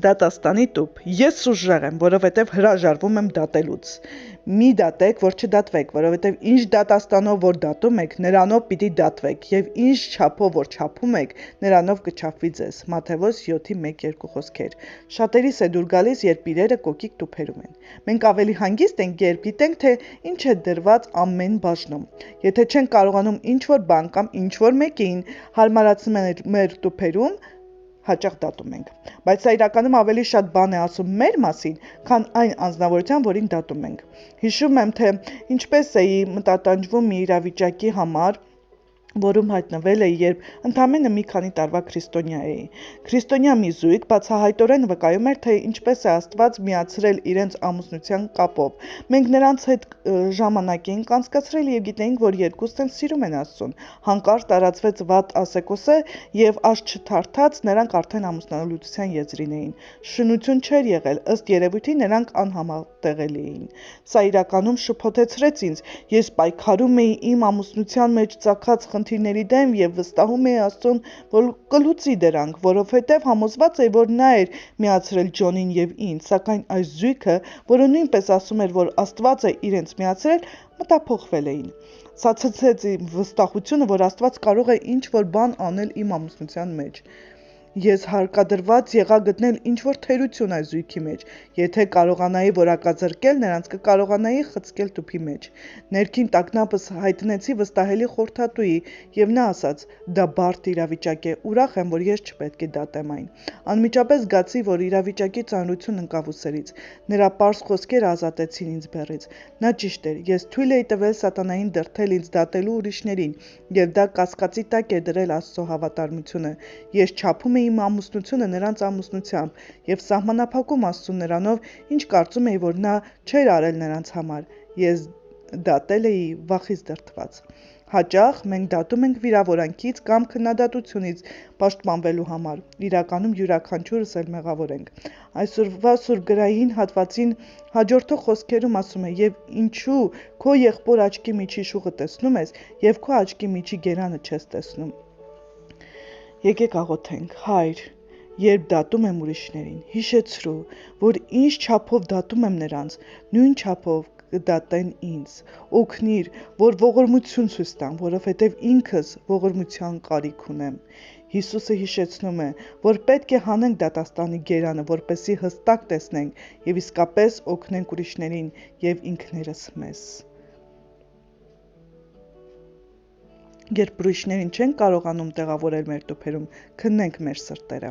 Դատաստանի տուփ։ Ես ուժեղ եմ, որովհետև հրաժարվում եմ դատելուց։ Մի դատեք, որ չդատվեք, որովհետև ինչ դատաստանով որ դատում եք, նրանով պիտի դատվեք, եւ ինչ չափով որ չափում եք, նրանով կչափվի ձեզ։ Մատթեոս 7:1-2 խոսքեր։ Շատերիս է դուր գալիս, երբ իրերը կոկիկ տուփերում են։ Մենք ավելի հանգիստ ենք, երբ գիտենք, թե ինչ է դրված ամեն բաժնում։ Եթե չենք կարողանում ինչ-որ բան կամ ինչ-որ մեկին հարմարացնել մեր տուփերում, հաճախ դատում ենք, բայց սա իրականում ավելի շատ բան է ասում մեր մասին, քան այն անձնավորության, որին դատում ենք։ Հիշում եմ, թե ինչպես էի մտատանջվում մի իրավիճակի համար, որում հայտնվել էի, երբ ընդամենը մի քանի տարվա քրիստոնյա էի։ Քրիստոնյա մի զույգ բացահայտորեն վկայում էր, թե ինչպես է Աստված միացրել իրենց ամուսնության կապով։ Մենք նրանց հետ ժամանակ էինք անցկացրել եւ գիտեինք, որ երկուսն էլ սիրում են Աստծուն։ Հանկարծ տարածվեց վատ ասեկոսը եւ աջ չթարթած նրանք արդեն ամուսնալուծության եզրին էին։ Շնություն չէր եղել, ըստ երևույթի նրանք անհամատեղելի էին։ Սա իրականում շփոթեցրեց ինձ։ Ես պայքարում էի իմ ամուսնության մեջ ծագած խնդիրների դեմ եւ վստահում էի Աստծուն, որ կլուծի դրանք, որովհետեւ համոզված էի, որ նա էր միացրել Ջոնին եւ ինձ, սակայն այս զույգը, որը նույնպես ասում էր, որ Աստված է իրենց միացրել, մտափոխվել էին։ Սա ցցեց իմ վստահությունը, որ Աստված կարող է ինչ-որ բան անել իմ ամուսնության մեջ։ Ես հարկադրված եղա գտնել ինչ-որ թերություն այս զույգի մեջ։ Եթե կարողանայի որակազրկել նրանց, կկարողանայի խցկել տուփի մեջ։ Ներքին տագնապս հայտնեցի վստահելի խորհրդատուի, եւ նա ասաց. «Դա բարդ իրավիճակ է, ուրախ եմ, որ ես չպետք է դատեմ այն»։ Անմիջապես զգացի, որ իրավիճակի ծանրություն ընկավ ուսերից։ Նրա պարզ խոսքերը ազատեցին ինձ բեռից։ Նա ճիշտ էր, ես թույլ էի տվել սատանային դրդել ինձ դատելու ուրիշներին, եւ դա կասկածի տակ էր դրել Աստծո հավատարմությունը։ Ես չափում էի իմ ամուսնությունը նրանց ամուսնությամբ եւ սահմանափակում Աստծուն նրանով, ինչ կարծում էի, որ նա չէր արել նրանց համար։ Ես դատել էի վախից դրդված։ Հաճախ մենք դատում ենք վիրավորանքից կամ քննադատությունից պաշտպանվելու համար։ Իրականում յուրաքանչյուրս էլ մեղավոր ենք։ Այսօրվա սուրբգրային հատվածին հաջորդող խոսքերում ասում է. «Եվ ինչու քո եղբոր աչքի միջի շուխը տեսնում ես, եւ քո աչքի միջի գերանը չես տեսնում»։ Եկեք աղոթենք։ Հայր, երբ դատում եմ ուրիշներին, հիշեցրու, որ ինչ չափով դատում եմ նրանց, նույն չափով կդատեն ինձ։ Օգնիր, որ ողորմություն ցույց տամ, որովհետև ինքս ողորմության կարիք ունեմ։ Հիսուսը հիշեցնում է, որ պետք է հանենք դատաստանի գերանը, որպեսզի հստակ տեսնենք եւ իսկապես օգնենք ուրիշներին եւ ինքներս մեզ։ Երբ ուրիշներին չենք կարողանում տեղավորել մեր տուփերում, քննենք մեր սրտերը։